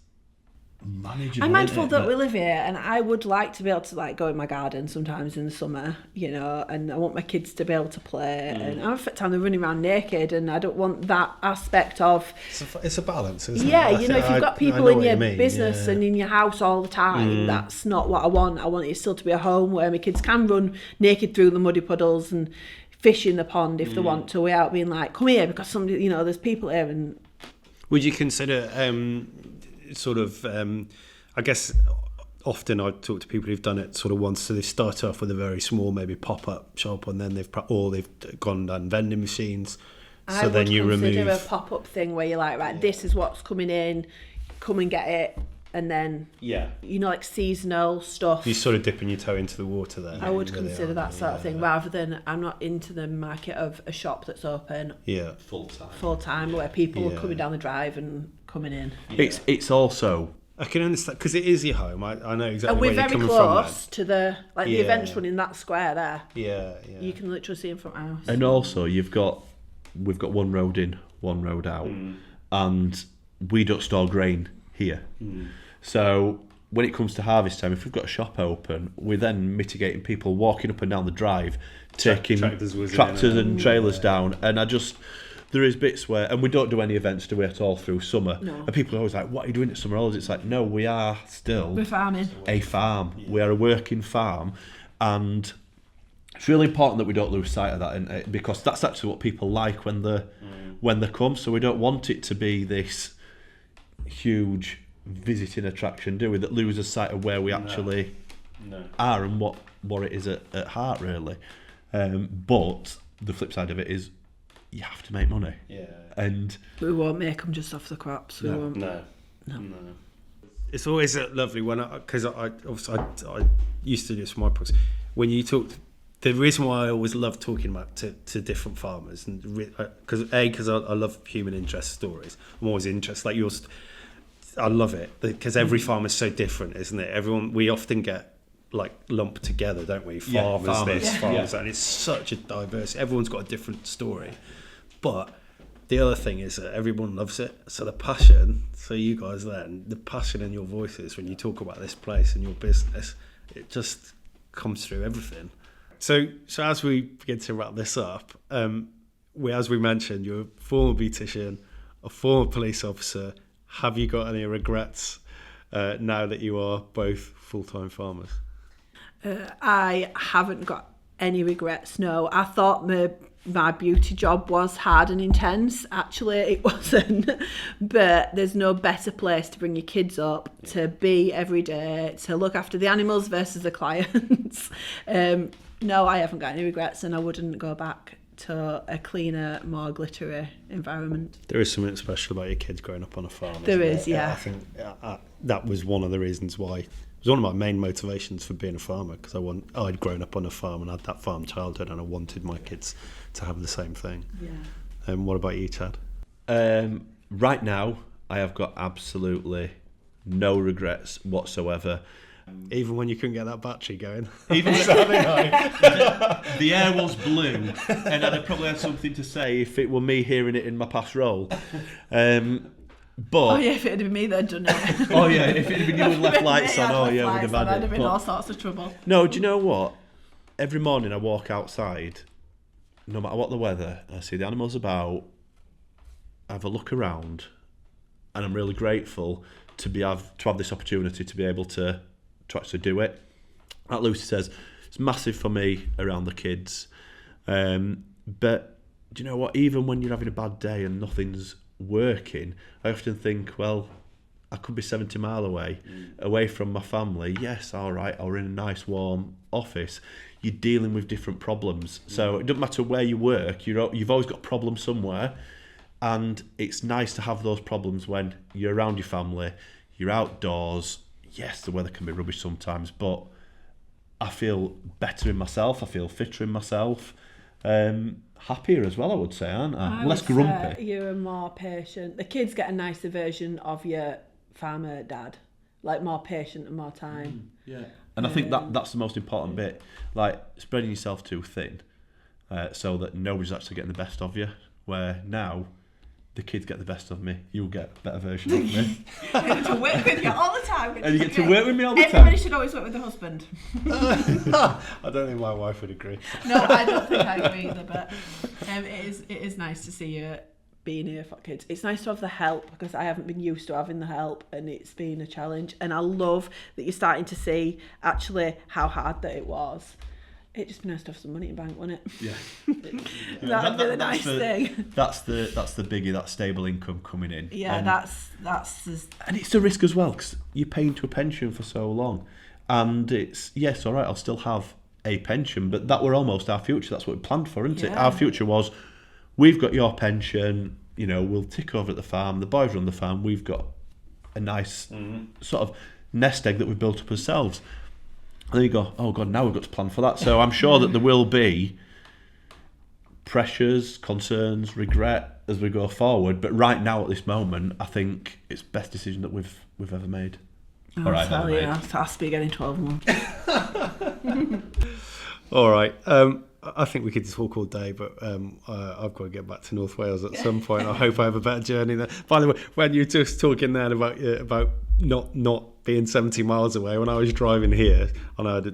C: manageable.
B: I'm mindful that we live here, and I would like to be able to like go in my garden sometimes in the summer, you know, and I want my kids to be able to play. And I'm at time they're running around naked, and I don't want that aspect of.
A: It's a balance, isn't it?
B: Yeah, you know, if you've got people in your business and in your house all the time,
A: Mm.
B: that's not what I want. I want it still to be a home where my kids can run naked through the muddy puddles and fish in the pond if they want to, without being like, come here because somebody, you know, there's people here. And
A: would you consider I guess often I talk to people who've done it sort of once, so they start off with a very small maybe pop-up shop, and then they've gone down vending machines. So then you remove. I would consider
B: a pop-up thing where you're like, right, this is what's coming in, come and get it, and then you know, like seasonal stuff.
A: You sort of dipping your toe into the water there.
B: I would consider that sort of thing, rather than I'm not into the market of a shop that's open full time where people are coming down the drive and coming in.
C: It's also,
A: I can understand, because it is your home. I know exactly
B: and
A: where
B: we're
A: you're
B: very
A: coming
B: close
A: from
B: to the the events running in that square there.
A: Yeah.
B: You can literally see them from our house.
C: and also we've got one road in, one road out, and we don't store grain here. So when it comes to harvest time, if we've got a shop open, we're then mitigating people walking up and down the drive, taking tractors and trailers down. And there is bits where, and we don't do any events, do we, at all through summer?
B: No.
C: And people are always like, what are you doing at summer holidays? It's like, no, we are still
B: We're farming.
C: a farm. We are a working farm. And it's really important that we don't lose sight of that, because that's actually what people like when they come. So we don't want it to be this huge visiting attraction, do we, that loses sight of where we actually are and what it is at heart, really. But the flip side of it is you have to make money. And
B: we won't make them just off the crops. We won't.
A: No. It's always lovely because I used to do this for my books. When you talk, the reason why I always love talking about to different farmers, and because I love human interest stories. I'm always interested, like yours. I love it because every farm is so different, isn't it? We often get like lumped together, don't we? Farmers, farmers, and it's such a diverse. Everyone's got a different story, but the other thing is that everyone loves it. So the passion, so you guys then, the passion in your voices when you talk about this place and your business, it just comes through everything. So as we begin to wrap this up, as we mentioned, you're a former beautician, a former police officer. Have you got any regrets now that you are both full-time farmers?
B: I haven't got any regrets, no. I thought my beauty job was hard and intense. Actually, it wasn't. But there's no better place to bring your kids up, to be every day, to look after the animals versus the clients. No, I haven't got any regrets, and I wouldn't go back to a cleaner, more glittery environment.
A: There is something special about your kids growing up on a farm.
B: There is, yeah.
A: I think that was one of the reasons why. It was one of my main motivations for being a farmer, because I'd grown up on a farm and had that farm childhood, and I wanted my kids to have the same thing.
B: Yeah.
A: What about you, Chad?
C: Right now, I have got absolutely no regrets whatsoever.
A: Even when you couldn't get that battery going?
C: Even the air was blue, and I'd have probably had something to say if it were me hearing it in my past role. But
B: if it had been me that had done it.
C: If it had been you with left lights on, we'd have had it.
B: I'd have been all sorts of trouble.
C: No, do you know what? Every morning I walk outside, no matter what the weather, I see the animals about, I have a look around, and I'm really grateful to have this opportunity to be able to actually do it. Like Lucy says, it's massive for me around the kids. But do you know what? Even when you're having a bad day and nothing's working, I often think, well, I could be 70 miles away from my family. Yes, all right, or in a nice warm office. You're dealing with different problems. So it doesn't matter where you work, you've always got problems somewhere. And it's nice to have those problems when you're around your family, you're outdoors. Yes, the weather can be rubbish sometimes, but I feel better in myself. I feel fitter in myself. Happier as well, I would say, aren't I? Less grumpy.
B: You're more patient. The kids get a nicer version of your farmer dad like more patient and more time.
C: Yeah. And I think that's the most important bit, like spreading yourself too thin, so that nobody's actually getting the best of you. Where now, the kids get the best of me, you'll get a better version of me.
B: I get to work with you all the time.
C: And you get to work with me all the time.
B: Everybody should always work with their husband.
A: I don't think my wife would agree.
B: No, I don't think I agree either, but it is nice to see you being here for kids. It's nice to have the help, because I haven't been used to having the help, and it's been a challenge. And I love that you're starting to see actually how hard that it was. It'd just be nice to have some money in the bank, wouldn't it?
C: Yeah.
B: That'd be the nice thing.
C: That's the biggie, that stable income coming in.
B: Yeah,
C: and
B: that's
C: and it's a risk as well, because you're paying to a pension for so long, and it's yes, all right, I'll still have a pension, but that were almost our future. That's what we planned for, isn't it? Our future was, we've got your pension, you know, we'll tick over at the farm, the boys run the farm, we've got a nice sort of nest egg that we've built up ourselves. And then you go, oh God, now we've got to plan for that. So I'm sure that there will be pressures, concerns, regret as we go forward. But right now, at this moment, I think it's the best decision that we've ever made.
B: All right, it has to be getting 12 months.
A: All right. I think we could talk all day, but I've got to get back to North Wales at some point. I hope I have a better journey there. By the way, when you were just talking then about not being 70 miles away, when I was driving here and I had a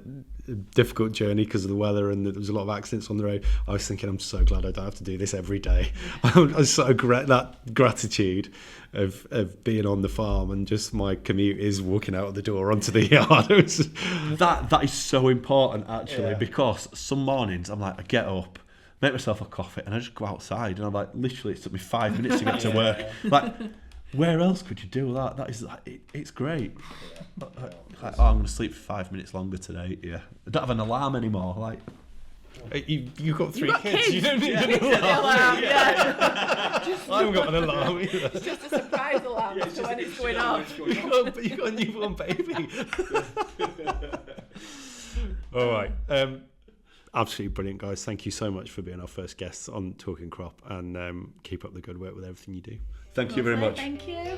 A: difficult journey because of the weather and there was a lot of accidents on the road, I was thinking, I'm so glad I don't have to do this every day. I was so that gratitude of being on the farm, and just my commute is walking out of the door onto the yard.
C: That is so important, actually, because some mornings I'm like, I get up, make myself a coffee, and I just go outside, and I'm like, literally, it took me 5 minutes to get to work. Like, where else could you do that? That is, it's great. Like, oh, I'm going to sleep for 5 minutes longer today. Yeah, I don't have an alarm anymore. Like,
A: you've got three kids.
B: You
A: don't need an alarm. I haven't got an alarm either.
B: It's just a surprise alarm as to when it's going off.
A: You've got a newborn baby. All right. Absolutely brilliant, guys. Thank you so much for being our first guests on Talking Crop, and keep up the good work with everything you do.
C: Thank you very much.
B: Thank you.